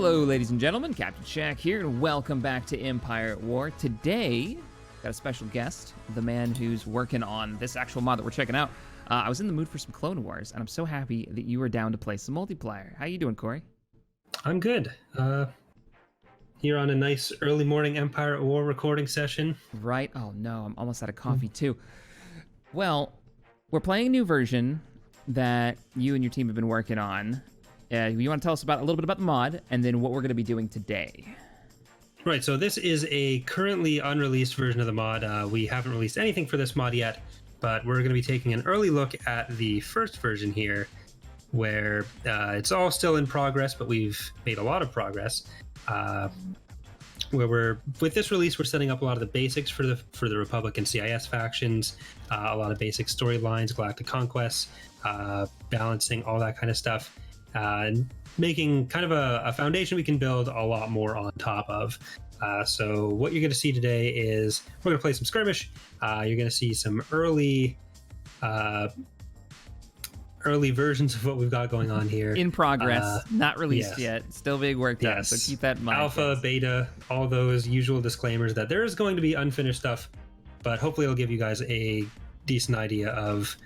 Hello, ladies and gentlemen. CaptainShack here, and welcome back to Empire at War. Today, got a special guest, the man who's working on this actual mod that we're checking out. I was in the mood for some Clone Wars, and I'm so happy that you were down to play some multiplayer. How you doing, Corey? I'm good. Here on a nice early morning Empire at War recording session. Right? Oh no, I'm almost out of coffee too. Well, we're playing a new version that you and your team have been working on. You want to tell us about a little bit about the mod, and then what we're going to be doing today? Right, so this is a currently unreleased version of the mod. We haven't released anything for this mod yet, but we're going to be taking an early look at the first version here, where it's all still in progress, but we've made a lot of progress. With this release, we're setting up a lot of the basics for the Republic and CIS factions, a lot of basic storylines, galactic conquests, balancing, all that kind of stuff. And making kind of a foundation we can build a lot more on top of. So what you're going to see today is we're going to play some skirmish. You're going to see some early versions of what we've got going on here. In progress, not released yet, still being worked on, so keep that in mind. Alpha, beta, all those usual disclaimers that there is going to be unfinished stuff, but hopefully it'll give you guys a decent idea of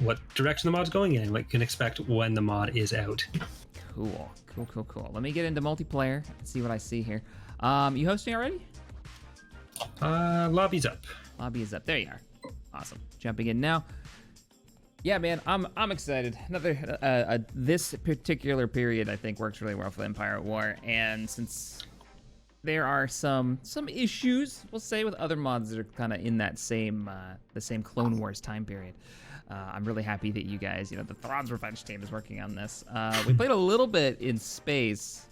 what direction the mod's going in and what you can expect when the mod is out. Cool. Let me get into multiplayer and see what I see here. You hosting already? Lobby's up. Lobby is up. There you are. Awesome. Jumping in now. Yeah, man, I'm excited. This particular period I think works really well for the Empire at War, and since there are some issues, we'll say, with other mods that are kind of in that same the same Clone Wars time period. I'm really happy that you guys, the Droids Revenge team is working on this. We played a little bit in space,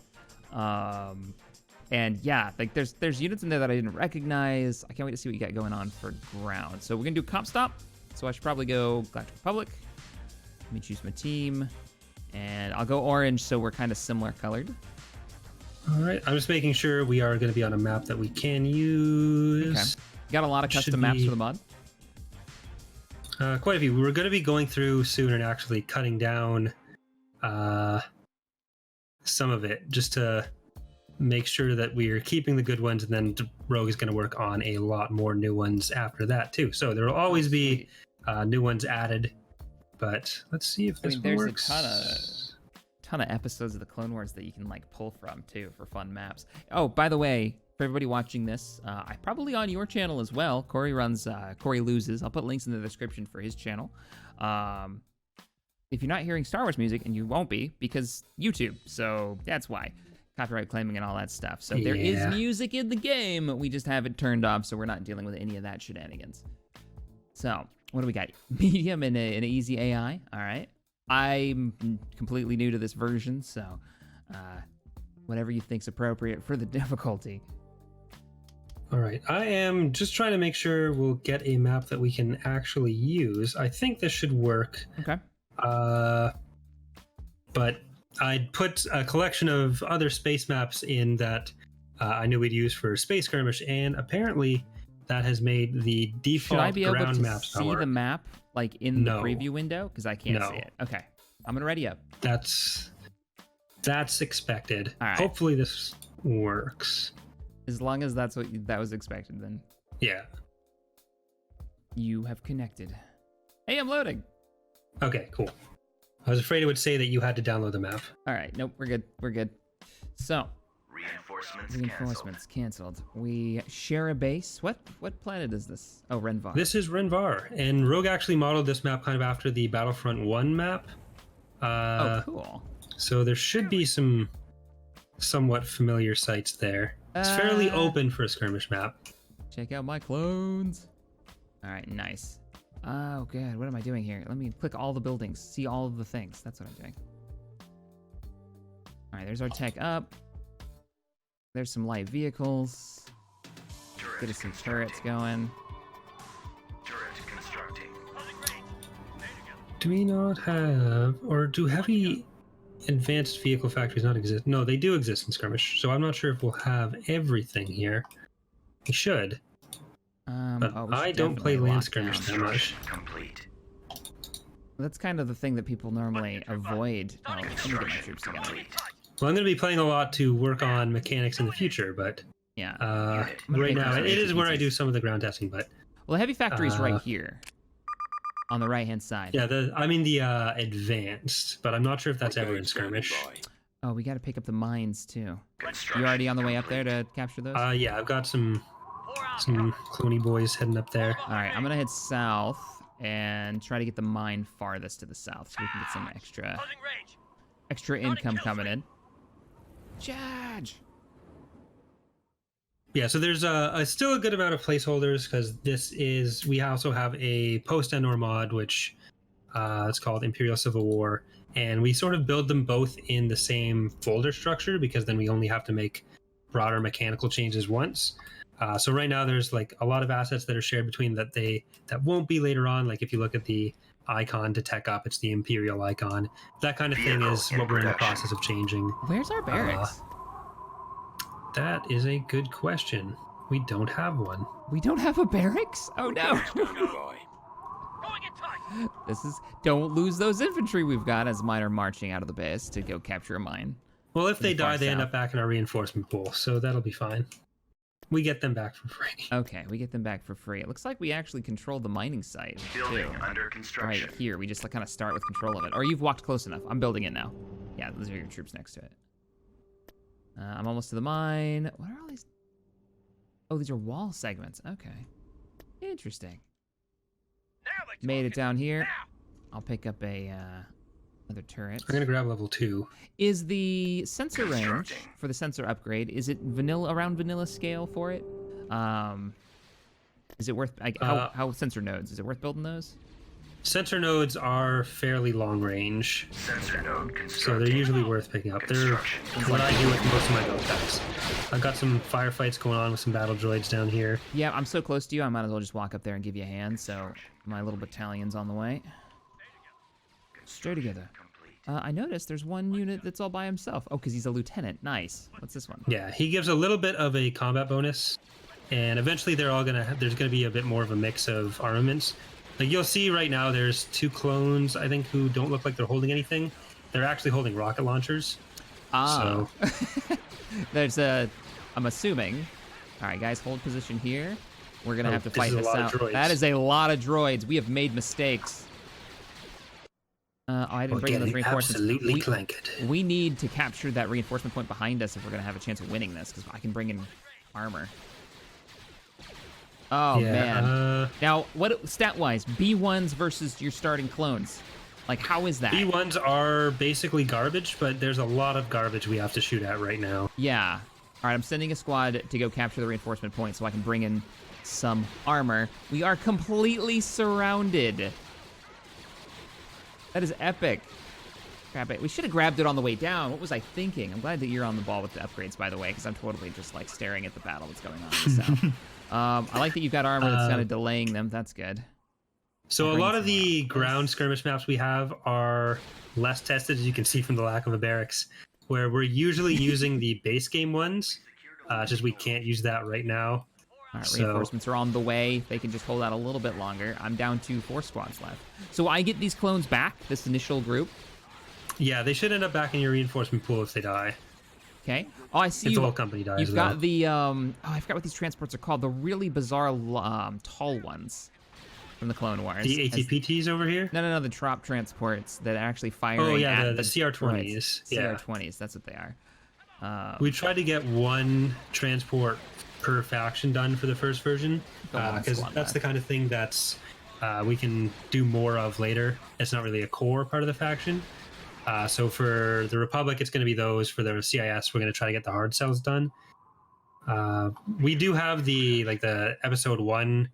and yeah, like there's units in there that I didn't recognize. I can't wait to see what you got going on for ground. So we're gonna do comp stop. So I should probably go Galactic Republic. Let me choose my team, and I'll go orange so we're kind of similar colored. All right, I'm just making sure we are going to be on a map that we can use. Okay. You got a lot of custom maps for the mod? Quite a few. We were going to be going through soon and actually cutting down some of it just to make sure that we're keeping the good ones, and then Rogue is going to work on a lot more new ones after that too. So there will always be new ones added, but let's see if this one works. There's a ton of episodes of the Clone Wars that you can pull from too for fun maps. Oh, by the way, for everybody watching this, I'm probably on your channel as well. Corey runs Corey Loses. I'll put links in the description for his channel. If you're not hearing Star Wars music, and you won't be because YouTube, so that's why. Copyright claiming and all that stuff. So there is music in the game. We just have it turned off, so we're not dealing with any of that shenanigans. So what do we got? Medium and an easy AI. All right. I'm completely new to this version, so whatever you think's appropriate for the difficulty. All right, I am just trying to make sure we'll get a map that we can actually use. I think this should work. Okay. But I'd put a collection of other space maps in that I knew we'd use for space skirmish, and apparently that has made the default ground maps. Should I be able to see the map in the preview window? Because I can't see it. Okay, I'm gonna ready up. That's expected. All right. Hopefully this works. As long as that was expected, then. Yeah. You have connected. Hey, I'm loading. Okay, cool. I was afraid it would say that you had to download the map. All right, nope, we're good. So. Reinforcements canceled. We share a base. What planet is this? Oh, Renvar. This is Renvar, and Rogue actually modeled this map kind of after the Battlefront 1 map. Oh, cool. So there should be some somewhat familiar sites there. It's fairly open for a skirmish map. Check out my clones. All right, nice. Oh, good. What am I doing here? Let me click all the buildings, see all of the things. That's what I'm doing. All right, there's our tech up. There's some light vehicles. Get us some turrets going. Turret constructing. Do we not have, or do heavy advanced vehicle factories not exist? No, they do exist in skirmish, so I'm not sure if we'll have everything here. We should. But I don't play land skirmish that much. Complete. That's kind of the thing that people normally avoid. Oh, let me get my troops together. Well, I'm going to be playing a lot to work on mechanics in the future, but Yeah. right now those it is where I pieces. do some of the ground testing. But Well, the heavy factory's right here, on the right-hand side. yeah, I mean the advanced, but I'm not sure if that's ever in skirmish. Oh, we got to pick up the mines too. You already on the way up there to capture those? Yeah, I've got some cloney boys heading up there. All right, I'm gonna head south and try to get the mine farthest to the south, so we can get some extra income coming in. Charge! Yeah, so there's still a good amount of placeholders because we also have a post-Endor mod, which it's called Imperial Civil War, and we sort of build them both in the same folder structure because then we only have to make broader mechanical changes once. So right now there's like a lot of assets that are shared between that won't be later on. Like if you look at the icon to tech up, it's the Imperial icon. That kind of thing is what we're in the process of changing. Where's our barracks? That is a good question. We don't have one. We don't have a barracks? Oh no! Don't lose those infantry we've got as mine are marching out of the base to go capture a mine. Well, if they die, they end up back in our reinforcement pool, so that'll be fine. We get them back for free. Okay, we get them back for free. It looks like we actually control the mining site Building too. under construction. Right here, we just kind of start with control of it. Or you've walked close enough. I'm building it now. Yeah, those are your troops next to it. I'm almost to the mine. What are all these? Oh, these are wall segments. Okay. Interesting. Made it down here. I'll pick up another turret. I'm gonna grab level 2. Is the sensor range for the sensor upgrade, is it around vanilla scale for it? Is it worth, how sensor nodes, is it worth building those? Sensor nodes are fairly long range, Sensor node constructing. so they're usually worth picking up. They're what I do with most of my build packs. I've got some firefights going on with some battle droids down here. Yeah, I'm so close to you, I might as well just walk up there and give you a hand, so my little battalion's on the way. Stay together. I noticed there's one unit that's all by himself. Oh, because he's a lieutenant. Nice. What's this one? Yeah, he gives a little bit of a combat bonus, and eventually they're all there's gonna be a bit more of a mix of armaments. Like you'll see right now, there's 2 clones, I think, who don't look like they're holding anything. They're actually holding rocket launchers. Ah. So There's I'm assuming. All right, guys, hold position here. We're gonna have to fight this out. That is a lot of droids. We have made mistakes. I didn't bring in those reinforcements. Absolutely clanked. We need to capture that reinforcement point behind us if we're gonna have a chance of winning this, because I can bring in armor. Oh Yeah, man. Now, what stat-wise? B1s versus your starting clones. Like, how is that? B1s are basically garbage, but there's a lot of garbage we have to shoot at right now. Yeah. All right, I'm sending a squad to go capture the reinforcement point so I can bring in some armor. We are completely surrounded. That is epic. Grab it. We should have grabbed it on the way down. What was I thinking? I'm glad that you're on the ball with the upgrades, by the way, because I'm totally just like staring at the battle that's going on in the south. I like that you've got armor that's kind of delaying them. That's good. So a lot of the ground skirmish maps we have are less tested, as you can see from the lack of a barracks, where we're usually using the base game ones, just we can't use that right now. All right, reinforcements are on the way. They can just hold out a little bit longer. I'm down to 4 squads left. So I get these clones back, this initial group. Yeah, they should end up back in your reinforcement pool if they die. Okay. Oh, I see. If the whole company dies. You've got the oh, I forgot what these transports are called. The really bizarre tall ones from the Clone Wars. The ATPTs over here? No, the trop transports that are actually firing. Oh yeah, at the CR-20s. Yeah. CR-20s. That's what they are. We tried to get 1 transport per faction done for the first version, because that's the kind of thing that's we can do more of later. It's not really a core part of the faction. So for the Republic, it's going to be those. For the CIS, we're going to try to get the hard cells done. We do have the Episode 1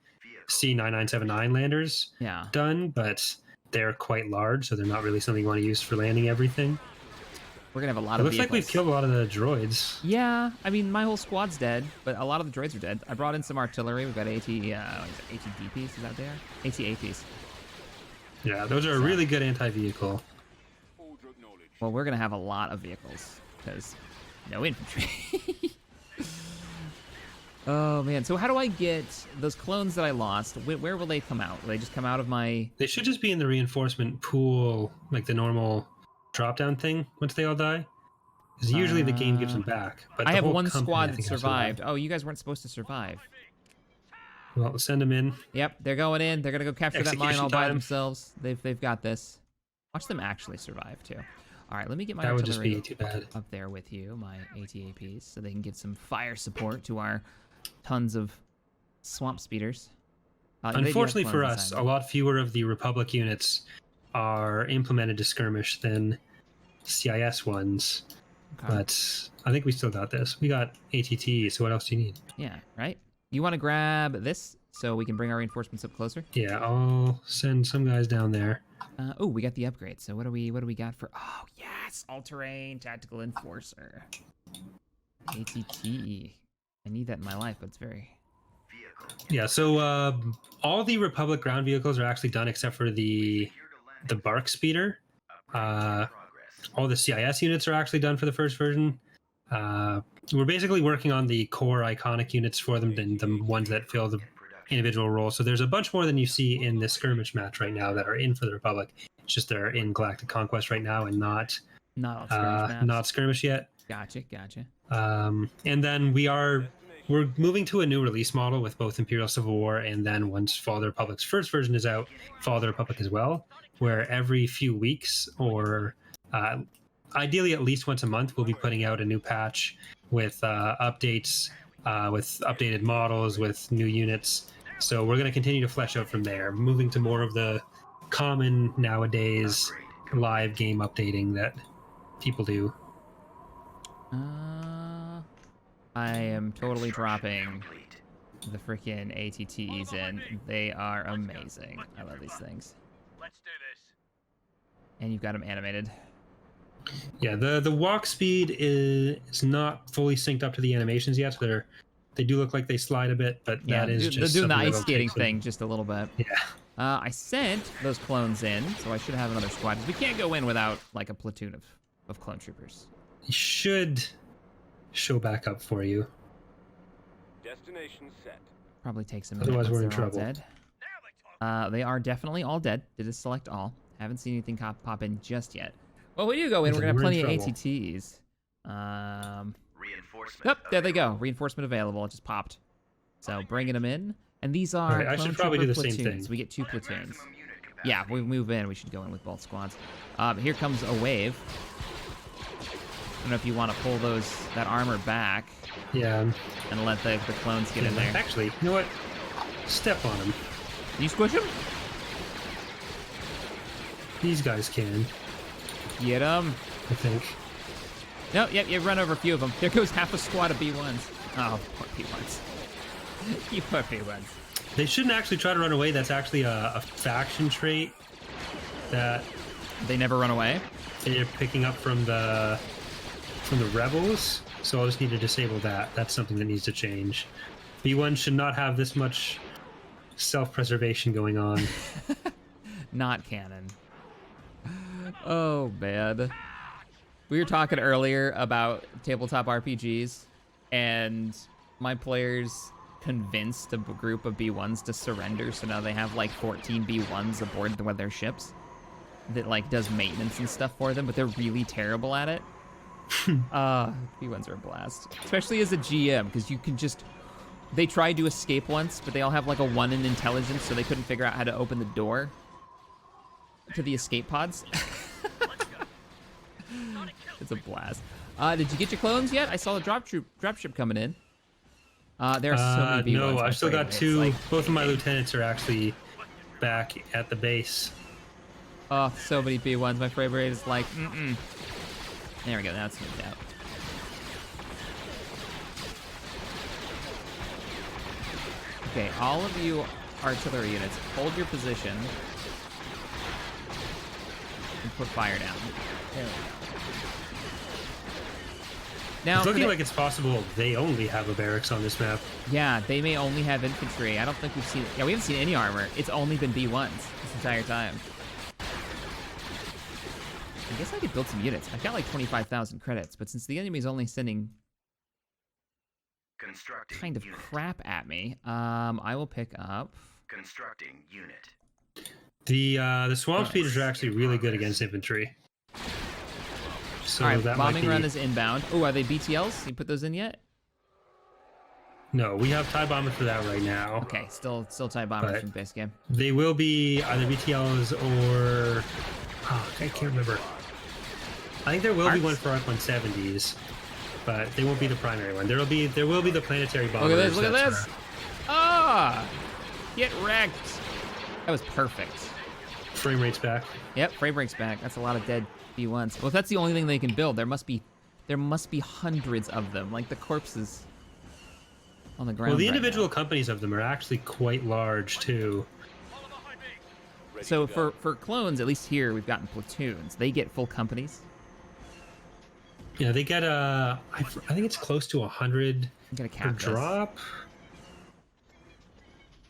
C9979 landers done, but they're quite large, so they're not really something you want to use for landing everything. We're going to have a lot of vehicles. Looks like we've killed a lot of the droids. Yeah, I mean, my whole squad's dead, but a lot of the droids are dead. I brought in some artillery. We've got AT-DPs, is that what they are? AT-APs. Yeah, those are a really good anti-vehicle. Well, we're going to have a lot of vehicles, because no infantry. Oh, man. So how do I get those clones that I lost? Where will they come out? Will they just come out of my... They should just be in the reinforcement pool, like the normal drop-down thing, once they all die. Because usually the game gives them back. But I the have whole one company, squad I that think, has survived. Oh, you guys weren't supposed to survive. Well, send them in. Yep, they're going in. They're gonna go capture that mine Execution all by time. themselves. They've got this. Watch them actually survive too. All right, let me get my That would just artillery be too bad. up there with you, my ATAPs, so they can give some fire support to our tons of swamp speeders. They do have Unfortunately for clones us, inside a them. lot fewer of the Republic units are implemented to skirmish than CIS ones. Okay. But I think we still got this. We got ATT, so what else do you need? Yeah, right. You want to grab this so we can bring our reinforcements up closer? Yeah, I'll send some guys down there. Oh, we got the upgrade. So what do we got for? Oh yes, all-terrain tactical enforcer. ATT. I need that in my life, but it's very. Yeah, so all the Republic ground vehicles are actually done except for the Bark Speeder. All the CIS units are actually done for the first version. We're basically working on the core iconic units for them, and the ones that fill the individual roles. So there's a bunch more than you see in this skirmish match right now that are in for the Republic. It's just they're in Galactic Conquest right now and not Not on skirmish maps. not skirmish yet. Gotcha. And then we're moving to a new release model with both Imperial Civil War and then once Fall of the Republic's first version is out, Fall of the Republic as well, where every few weeks or ideally at least once a month we'll be putting out a new patch with updates, with updated models, with new units. So we're going to continue to flesh out from there, moving to more of the common nowadays live game updating that people do. I am totally dropping the freaking ATTs in. They are amazing. I love these things. Let's do this. And you've got them animated. Yeah, the walk speed is not fully synced up to the animations yet. So they do look like they slide a bit, but Yeah, that is they're just doing the something ice that'll skating take some- thing just a little bit. Yeah. I sent those clones in, so I should have another squad. We can't go in without like a platoon of clone troopers. It should show back up for you. Destination set. Probably takes a minute. Otherwise, once we're in they're all trouble. dead. Now they talk. They are definitely all dead. Did it select all? Haven't seen anything pop in just yet. Well, when you go in, we're gonna have We're in plenty of trouble. ATTs. Reinforcement. Yep, there they go. Reinforcement available. It just popped. So bringing them in, and these are Alright, I should clone probably trooper do the same platoons. thing. We get 2 platoons. Yeah, we move in. We should go in with both squads. Here comes a wave. I don't know if you want to pull that armor back Yeah. and let the clones get in there. Actually, you know what? Step on them. Can you squish them? These guys can, Get them. I think. No, yep, you run over a few of them. There goes half a squad of B1s. Oh, poor B1s. You poor B1s. They shouldn't actually try to run away. That's actually a faction trait that They never run away. they're picking up from the rebels. So I'll just need to disable that. That's something that needs to change. B1 should not have this much self-preservation going on. Not canon. Oh, man. We were talking earlier about tabletop RPGs, and my players convinced a group of B1s to surrender, so now they have like 14 B1s aboard one of their ships that like does maintenance and stuff for them, but they're really terrible at it. B1s are a blast, especially as a GM, because you can just... They tried to escape once, but they all have like a 1 in intelligence, so they couldn't figure out how to open the door to the escape pods. It's a blast. Did you get your clones yet? I saw the dropship coming in. There are so many B1s. No, my I've still friend. got It's 2. like- Both of my lieutenants are actually back at the base. Oh, so many B1s. My frame rate is like, There we go. Now it's smoothed out. Okay, all of you artillery units, hold your position and put fire down. There we go. Now, It's for looking the- like it's possible they only have a barracks on this map. yeah, they may only have infantry. I don't think we've seen... Yeah, we haven't seen any armor. It's only been B1s this entire time. I guess I could build some units. I've got like 25,000 credits, but since the enemy's only sending Constructing kind of unit. crap at me, I will pick up... Constructing unit. The swamp speeders are actually really good against infantry. So All right, that might bombing be... run is inbound. Oh, are they BTLs? You put those in yet? No, we have TIE Bomber for that right now. Okay, still TIE bombers But- from the base game. They will be either BTLs or... Oh, I can't remember. I think there will be Arcs? one for Arc 170s, but they won't be the primary one. There will be the planetary bombers. Look at this! Look at that's this! Ah! Get wrecked! That was perfect. frame rates back. Yep, frame rate's back. That's a lot of dead B1s. Well, if that's the only thing they can build, there must be hundreds of them, like the corpses on the ground. Well, the right individual now. companies of them are actually quite large too. So for clones, at least here we've gotten platoons. They get full companies. Yeah, they get I think it's close to 100 I'm gonna per cap this. drop.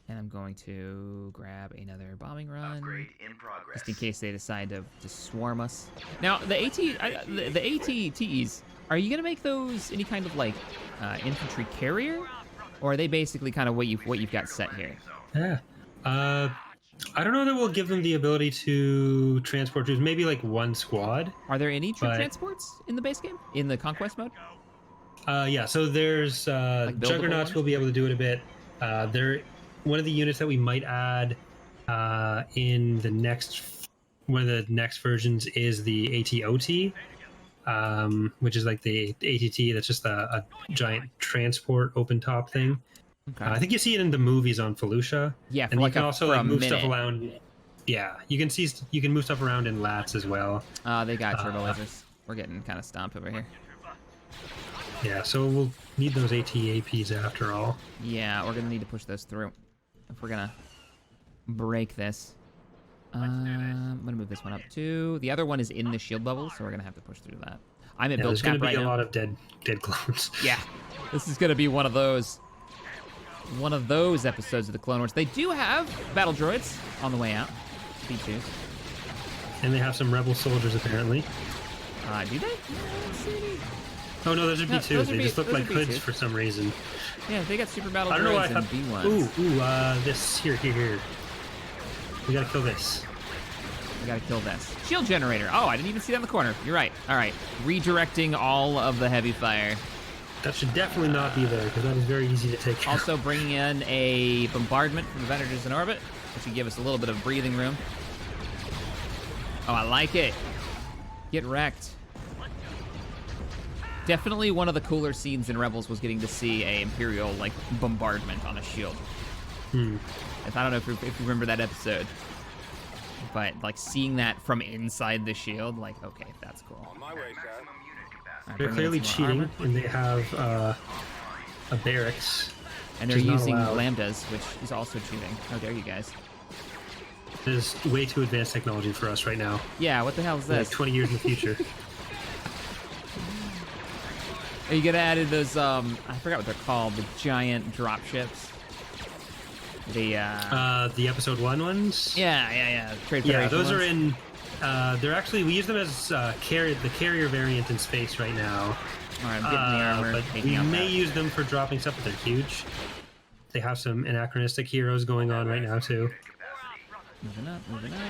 And I'm going to grab another bombing run, Upgrade in progress. just in case they decide to swarm us. Now, the ATTEs, are you gonna make those any kind of like infantry carrier, or are they basically kind of what you've got set here? Yeah. I don't know that we'll give them the ability to transport troops. Maybe like one squad. Are there any troop But- transports in the base game, in the conquest mode? Yeah. So there's buildable Juggernauts ones? will be able to do it a bit. They're one of the units that we might add in the next one of the next versions is the ATOT, which is like the ATT. That's just a giant transport open top thing. Okay. I think you see it in the movies on Felucia. Yeah, for and like you can a- also for like a move stuff minute. around. Yeah, you can move stuff around in lats as well. They got turbo lasers. We're getting kind of stomped over here. Yeah, so we'll need those ATAPs after all. Yeah, we're gonna need to push those through if we're gonna break this. I'm gonna move this one up too. The other one is in the shield bubble, so we're gonna have to push through that. I'm at Yeah, build there's going cap to be right a now. lot of dead clones. Yeah, this is gonna be one of those episodes of the Clone Wars. They do have battle droids on the way out. B2s. And they have some rebel soldiers apparently. Do they? Let's see. Oh no, those are No, B2s. those are They just look those are like hoods B2s. for some reason. Yeah, they got super battle I don't know why I droids thought. and B1s. This here. We gotta kill this. We gotta kill this. Shield generator. Oh, I didn't even see that in the corner. You're right. All right. Redirecting all of the heavy fire. That should definitely not be there because that is very easy to take care of. Also bringing in a bombardment from the Venators in orbit, which will give us a little bit of breathing room. Oh, I like it. Get wrecked. Definitely one of the cooler scenes in Rebels was getting to see a Imperial like bombardment on a shield. If I don't know if you remember that episode, but like seeing that from inside the shield, like okay, that's cool. On my way, sir. All right, They're bringing in clearly some more cheating, armor. and they have a barracks. And they're which is not using allowed. lambdas, which is also cheating. How dare you guys? It is way too advanced technology for us right now. Yeah, what the hell is Like this? 20 years in the future. Are you gonna add in those? I forgot what they're called. The giant drop ships. The The episode 1 ones. yeah. Trade Yeah, Federation those are ones. in. They're actually we use them as the carrier variant in space right now. All right, I'm getting the armor. But taking we out may that. use them for dropping stuff, but they're huge. They have some anachronistic heroes going on right now too. Moving up, moving up.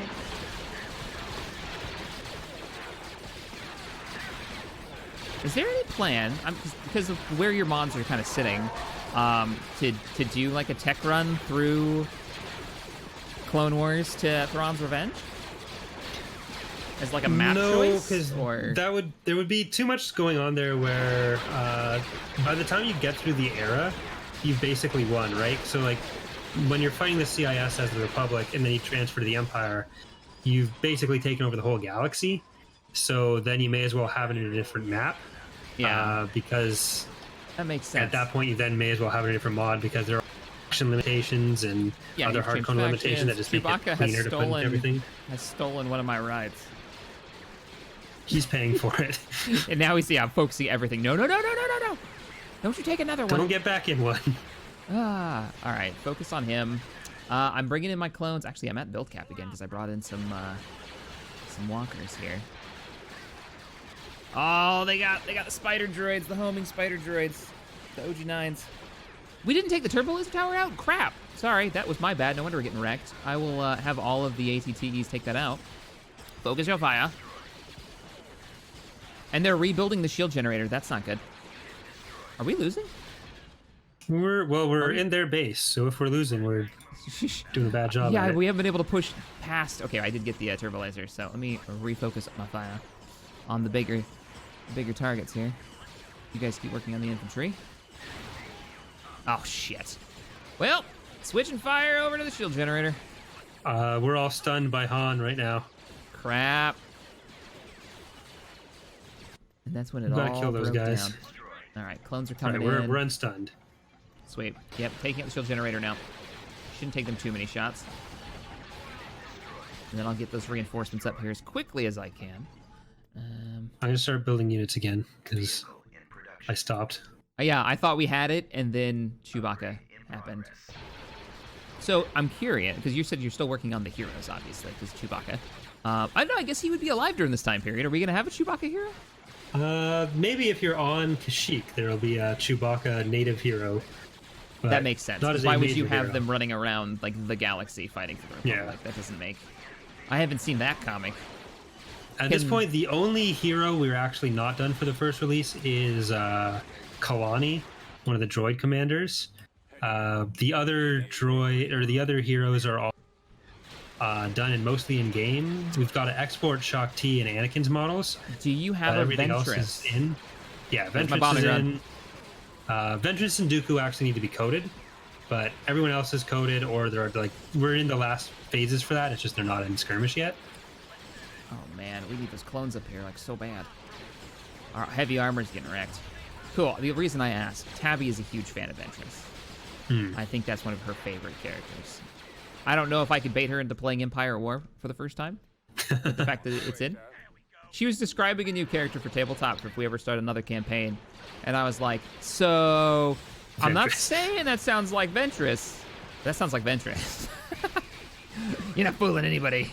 Is there any plan? Because of where your mods are kind of sitting, to do like a tech run through Clone Wars to Thrawn's Revenge? As like a map No, choice? because Or there would be too much going on there. Where by the time you get through the era, you've basically won, right? So like when you're fighting the CIS as the Republic, and then you transfer to the Empire, you've basically taken over the whole galaxy. So then you may as well have it in a different map. yeah, Because that makes sense. at that point you then may as well have it in a different mod because there are action limitations and Yeah, other you've changed hardcore limitations that just make Chewbacca it cleaner to put into everything. has stolen one of my rides. He's paying for it. And now he's focusing everything. No. Don't you take another one. Don't get back in one. All right, focus on him. I'm bringing in my clones. Actually, I'm at build cap again because I brought in some walkers here. Oh, they got the spider droids, the homing spider droids, the OG9s. We didn't take the turbo laser tower out? Crap. Sorry, that was my bad. No wonder we're getting wrecked. I will have all of the ATTEs take that out. Focus your fire. And they're rebuilding the shield generator. That's not good. Are we losing? We're in their base, so if we're losing, we're doing a bad job. Yeah, at it. we haven't been able to push past. Okay, I did get the turbo laser, so let me refocus my fire on the bigger targets here. You guys keep working on the infantry. Oh shit. Well, switching fire over to the shield generator. We're all stunned by Han right now. Crap. And that's when it We all gotta kill those broke guys. down. All right, clones are All coming right, in. we're unstunned. Sweet. Yep, taking out the shield generator now. Shouldn't take them too many shots. And then I'll get those reinforcements up here as quickly as I can. I'm gonna start building units again because I stopped. Yeah, I thought we had it, and then Chewbacca happened. So I'm curious, because you said you're still working on the heroes, obviously, because Chewbacca. I don't know, I guess he would be alive during this time period. Are we going to have a Chewbacca hero? Maybe if you're on Kashyyyk, there'll be a Chewbacca native hero. but That makes sense. not 'Cause as a why would you major have hero. them running around like the galaxy fighting for the Republic? Yeah. That doesn't make... I haven't seen that comic. At this Can- point, the only hero we're actually not done for the first release is Kalani, one of the droid commanders. The other heroes are all done and mostly in game. We've got to export Shaak Ti and Anakin's models. Do you have But a everything else Ventress? is in. Yeah, Where's my Ventress bombing is run? in. Ventress and Dooku actually need to be coded, but everyone else is coded, or they're like we're in the last phases for that. It's just they're not in skirmish yet. Oh man, we need those clones up here like so bad. Our heavy armor's getting wrecked. Cool. The reason I asked, Tabby is a huge fan of Ventress. I think that's one of her favorite characters. I don't know if I could bait her into playing Empire War for the first time. With the fact that it's in. She was describing a new character for tabletop if we ever start another campaign, and I was like, so I'm not Ventress. saying that sounds like Ventress. That sounds like Ventress. You're not fooling anybody.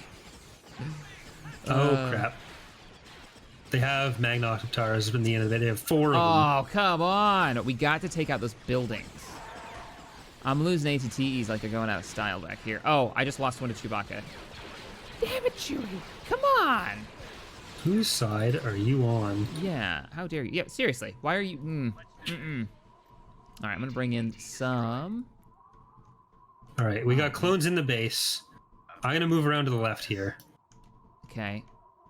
Oh crap! They have Magnoktars in the end of it. They have 4 of them. Oh, come on. We got to take out those buildings. I'm losing ATTEs like they're going out of style back here. Oh, I just lost one to Chewbacca. Damn it, Chewie. Come on. Whose side are you on? Yeah, how dare you? Yeah, seriously. Why are you... All right, I'm going to bring in some... All right, we got clones in the base. I'm gonna move around to the left here. Okay.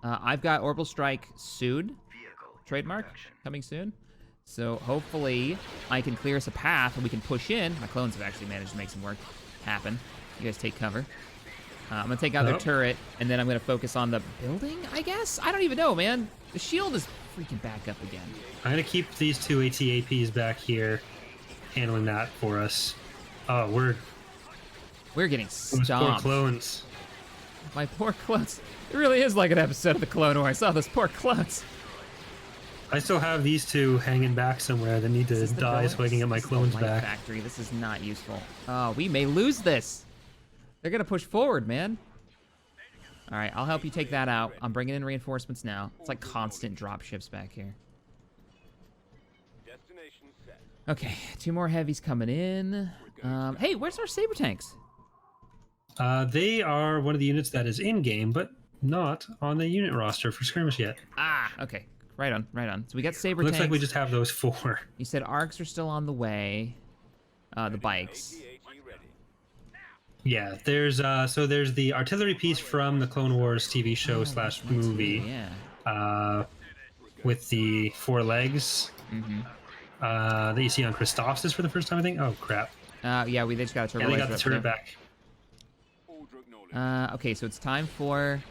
I've got Orbital Strike soon. Trademark coming soon. So hopefully I can clear us a path and we can push in. My clones have actually managed to make some work happen. You guys take cover. I'm going to take out their turret, and then I'm going to focus on the building, I guess? I don't even know, man. The shield is freaking back up again. I'm gonna keep these 2 ATAPs back here, handling that for us. Oh, We're getting those poor stomped. clones. My poor clones. It really is like an episode of the Clone Wars. I saw those poor clones. I still have these 2 hanging back somewhere that need to This is the die so I can get my This is the clones light back. Factory. This is not useful. Oh, we may lose this. They're gonna push forward, man. All right, I'll help you take that out. I'm bringing in reinforcements now. It's like constant drop ships back here. Destination set. Okay, 2 more heavies coming in. Hey, where's our saber tanks? They are one of the units that is in game, but not on the unit roster for skirmish yet. Ah, okay. Right on, right on. So we got saber Looks tanks. like we just have those 4. You said arcs are still on the way. The bikes. AT ready. Yeah, there's the artillery piece from the Clone Wars TV show / movie. Yeah. With the 4 legs that you see on Christophsis for the first time, I think. Oh crap! Yeah, they just got a turbo Yeah, they got laser the up turret there. back. All drug knowledge. Okay, so it's time for...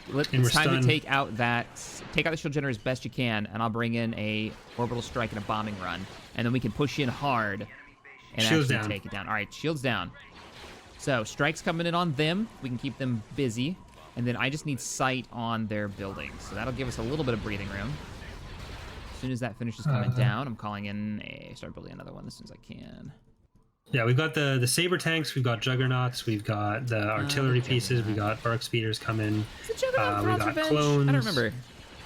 And It's we're time to stunned. take out the shield generator as best you can, and I'll bring in a orbital strike and a bombing run, and then we can push in hard and Shields actually down. take it down. All right, shields down. So strikes coming in on them. We can keep them busy, and then I just need sight on their buildings, so that'll give us a little bit of breathing room. As soon as that finishes coming down, I'm calling in start building another one as soon as I can. Yeah, we've got the saber tanks, we've got juggernauts, we've got the artillery pieces, we got bark speeders coming. Is it Juggernaut we Thron's got Revenge? clones. I don't remember.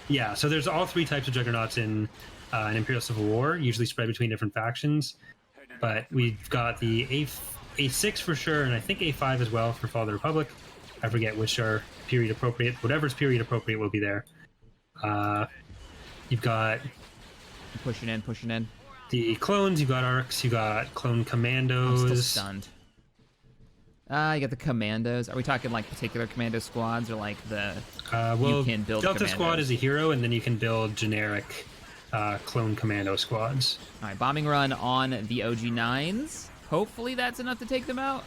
Yeah, so there's all 3 types of juggernauts in an Imperial Civil War, usually spread between different factions. But we've got the A6 for sure, and I think A5 as well for Fall of the Republic. I forget which are period appropriate. Whatever's period appropriate will be there. You've got Pushing in. the clones, you got arcs, you got clone I'm commandos. still stunned. You got the commandos. Are we talking like particular commando squads or like the Well, you can build Delta commandos? Squad is a hero, and then you can build generic clone commando squads. All right, bombing run on the OG9s. Hopefully that's enough to take them out.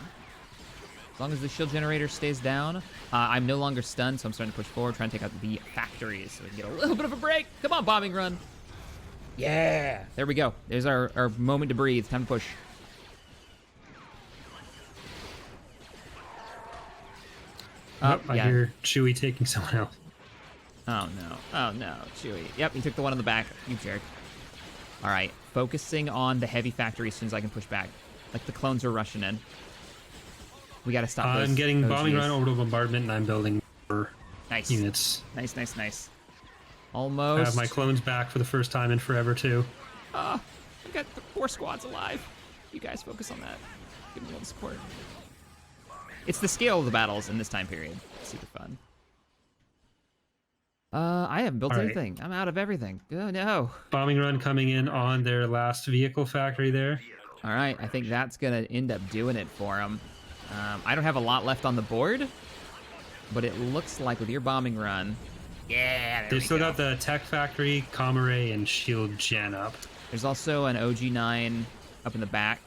As long as the shield generator stays down. I'm no longer stunned, so I'm starting to push forward, trying to take out the factories so we can get a little bit of a break. Come on, bombing run. Yeah, there we go. There's our moment to breathe. Time to push. I hear Chewie taking someone else. Oh no, Chewie. Yep, he took the one on the back. You jerk. All right, focusing on the heavy factory as soon as I can push back. Like the clones are rushing in. We gotta stop those. I'm getting those bombing Gs. run, orbital bombardment, and I'm building more Nice. units. Nice. I Almost. have my clones back for the first time in forever, too. We got 4 squads alive. You guys focus on that. Give me a little support. It's the scale of the battles in this time period. It's super fun. I haven't built All right. anything. I'm out of everything. Oh no. Bombing run coming in on their last vehicle factory there. All right, I think that's gonna end up doing it for them. I don't have a lot left on the board, but it looks like with your bombing run, yeah, They've still got the tech factory, comm array, and shield gen up. There's also an OG9 up in the back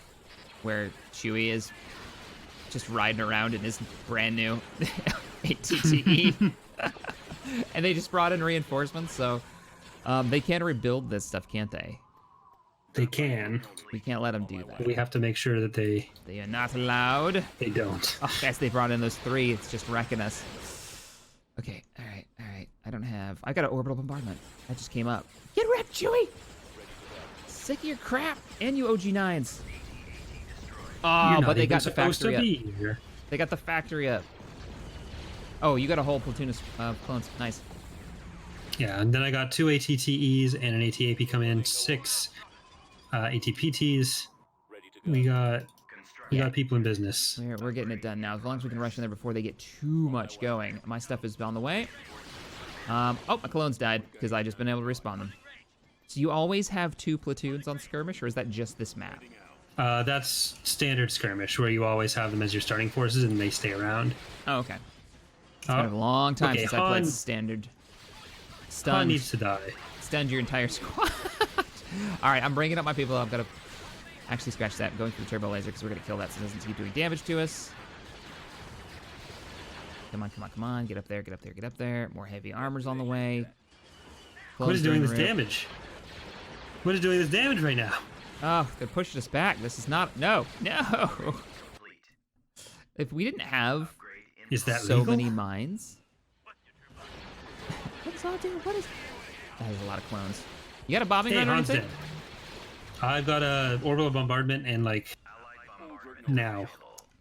where Chewie is just riding around in his brand new ATTE. And they just brought in reinforcements, so they can rebuild this stuff, can't they? They can. We can't let them do that. We have to make sure that they are not allowed. don't. Oh, as they brought in those 3, it's just wrecking us. Okay, all right. I got an orbital bombardment. That just came up. Get wrecked, Chewie! Sick of your crap, and you OG9s. Oh, You're but not they even got the supposed to factory up. be here. They got the factory up. Oh, you got a whole platoon of clones. Nice. Yeah, and then I got 2 ATTEs and an ATAP come in, 6 ATPTs. We got people in business. We're getting it done now. As long as we can rush in there before they get too much going. My stuff is on the way. Oh, my clones died because I just been able to respawn them. So you always have 2 platoons on skirmish, or is that just this map? That's standard skirmish, where you always have them as your starting forces and they stay around. Oh, okay. It's been a long time since I played standard. Han Stunned. needs to die. Stunned your entire squad. All right, I'm bringing up my people. I'm gonna actually scratch that. I'm going for the turbo laser because we're gonna kill that so it doesn't keep doing damage to us. Come on. Get up there. More heavy armor's on the way. What is doing this Clones are en route. damage? What is doing this damage right now? Oh, they're pushing us back. This is not. No. If we didn't have Is that so legal? many mines. What is that doing? What is? That is a lot of clones. You got a bombing Hey, run or Han's anything? dead. I've got a orbital bombardment and like now,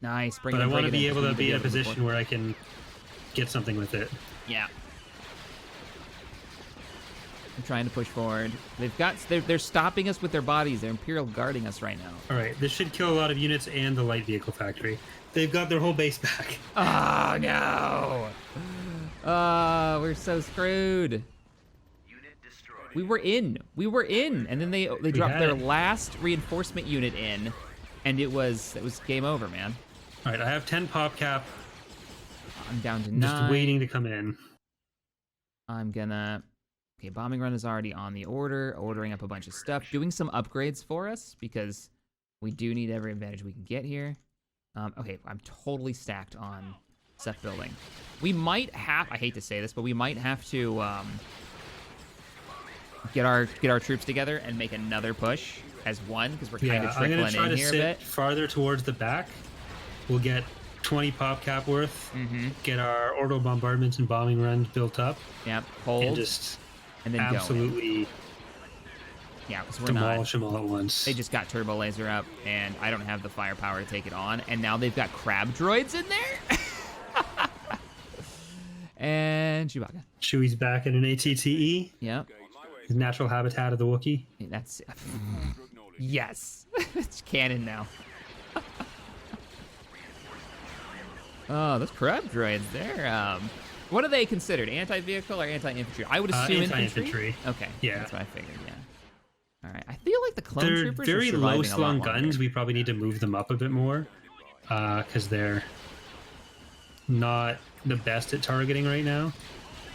Nice. Bring but it I in, want bring to it be in. able We to need be in a able to move position forward. where I can get something with it. Yeah. I'm trying to push forward. They're stopping us with their bodies. They're Imperial guarding us right now. All right, this should kill a lot of units and the light vehicle factory. They've got their whole base back. Oh no! Oh, we're so screwed. Unit destroyed. We were in, and then they dropped had their it. last reinforcement unit in, and it was game over, man. All right, I have 10 pop cap, I'm down to 9. just waiting to come in. I'm gonna. Okay, bombing run is already on the order. Ordering up a bunch of stuff, doing some upgrades for us because we do need every advantage we can get here. Okay, I'm totally stacked on stuff building. We might have. I hate to say this, but we might have to get our troops together and make another push as one because we're kind Yeah, of I'm gonna trickling try in to here a sit bit. farther towards the back. We'll get 20 pop cap worth. Mm-hmm. Get our orbital bombardments and bombing runs built up, Yep. Hold and just and then go. absolutely Yeah, because we're not. demolish them all at once. They just got turbo laser up, and I don't have the firepower to take it on. And now they've got crab droids in there. And Chewbacca. Chewie's back in an ATTE, Yep. his natural habitat of the Wookiee. That's yes. It's canon now. Oh, those crab droids, What are they considered? Anti-vehicle or anti-infantry? I would assume Anti-infantry. Okay. Yeah. That's what I figured. Yeah. All right. I feel like the clone They're troopers very are surviving low a lot slung longer. guns. We probably need to move them up a bit more because they're not the best at targeting right now.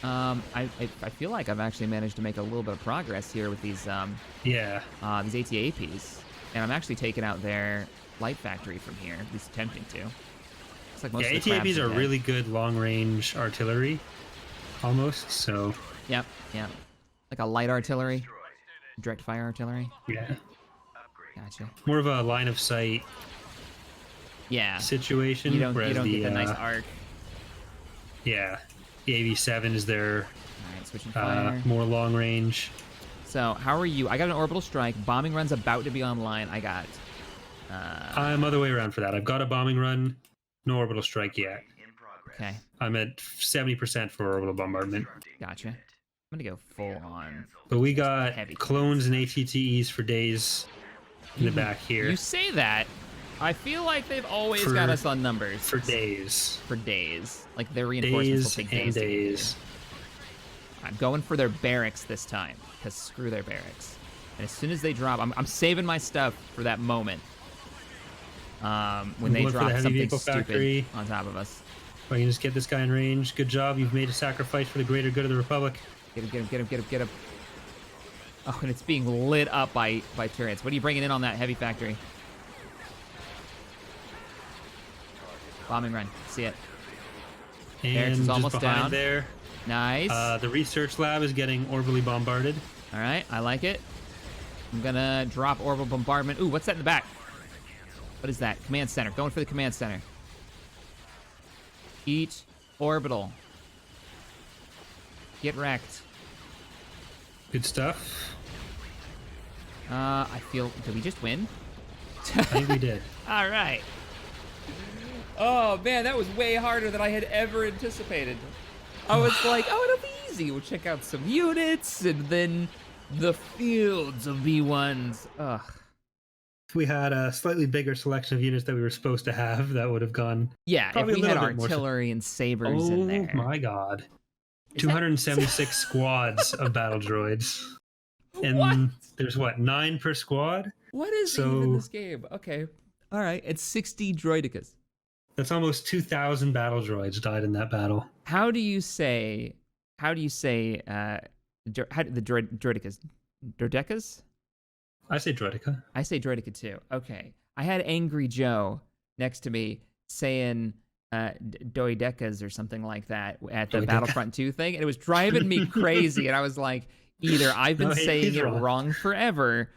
I feel like I've actually managed to make a little bit of progress here with these Yeah. these AT-APs, and I'm actually taking out their light factory from here, at least attempting to. It's like most Yeah, of the crabs AT-APs are dead. really good long-range artillery, almost. So Yep. Like a light artillery, direct fire artillery. yeah, Gotcha. more of a line of sight Yeah. situation. You don't whereas get the nice uh, arc. Yeah, the AV7 is their All right, switching fire. more long range. So how are you? I got an orbital strike. Bombing run's about to be online. I got. I'm other way around for that. I've got a bombing run, no orbital strike yet. Okay. I'm at 70% for orbital bombardment. Gotcha. I'm gonna go full on. But we got Heavy clones and ATTEs for days in the back here. You say that. I feel like they've always For- got us on numbers. For days. For days. Like their reinforcements will Days take and days. to get here. days. I'm going for their barracks this time, because screw their barracks. And as soon as they drop, I'm saving my stuff for that moment. When they Going for the drop heavy something vehicle stupid factory. on top of us. If I can just get this guy in range. Good job. You've made a sacrifice for the greater good of the Republic. Get him. Oh, and it's being lit up by turrets. What are you bringing in on that heavy factory? Bombing run. See it. And Barracks is just almost behind down. there, Nice. the research lab is getting orbitally bombarded. All right, I like it. I'm gonna drop orbital bombardment. Ooh, what's that in the back? What is that? Command center. Going for the command center. Eat orbital. Get wrecked. Good stuff. I feel. Did we just win? I think we did. All right. Oh man, that was way harder than I had ever anticipated. I was like, oh, it'll be easy. We'll check out some units and then the fields of B1s. Ugh. If we had a slightly bigger selection of units that we were supposed to have, that would have gone. Yeah, Probably if a we had little bit more artillery and sabers in there. Oh my god. Is that- 276 squads of battle droids. And What? there's what, 9 per squad? What is So- even this game? Okay. All right. It's 60 droidicas. That's almost 2,000 battle droids died in that battle. How do you say the droidicas? Droidecas? I say droidica. I say droidica too. Okay. I had Angry Joe next to me saying doidecas or something like that at the Doideca. Battlefront 2 thing, and it was driving me crazy. And I was like, either I've been No, saying he's it wrong. wrong forever,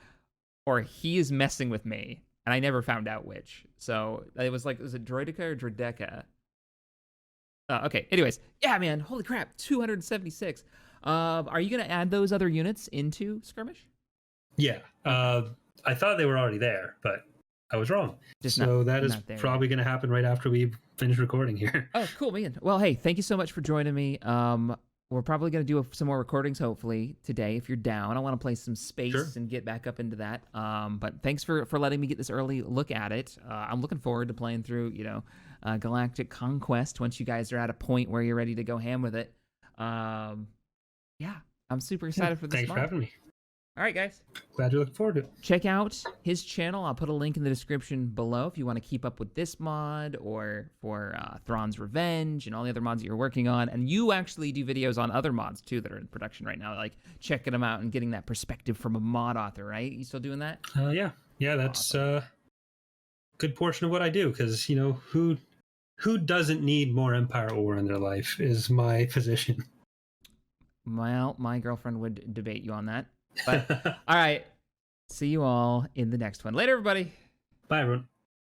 or he is messing with me. And I never found out which. So it was like, was it droidica or droideca? Okay. Anyways, yeah, man. Holy crap. 276. Are you going to add those other units into Skirmish? Yeah. I thought they were already there, but I was wrong. Just So not- that is not there probably going to happen right after we finish recording here. Oh, cool, man. Well, hey, thank you so much for joining me. We're probably going to do some more recordings, hopefully, today, if you're down. I want to play some space Sure. and get back up into that. But thanks for letting me get this early look at it. I'm looking forward to playing through, Galactic Conquest once you guys are at a point where you're ready to go ham with it. Yeah, I'm super excited for this Thanks for mod. having me. All right, guys. Glad you're looking forward to it. Check out his channel. I'll put a link in the description below if you want to keep up with this mod or for Thrawn's Revenge and all the other mods that you're working on. And you actually do videos on other mods, too, that are in production right now, like checking them out and getting that perspective from a mod author, right? You still doing that? Yeah, that's a good portion of what I do because, who doesn't need more Empire at War in their life is my position. Well, my girlfriend would debate you on that. But all right. See you all in the next one. Later, everybody. Bye, everyone.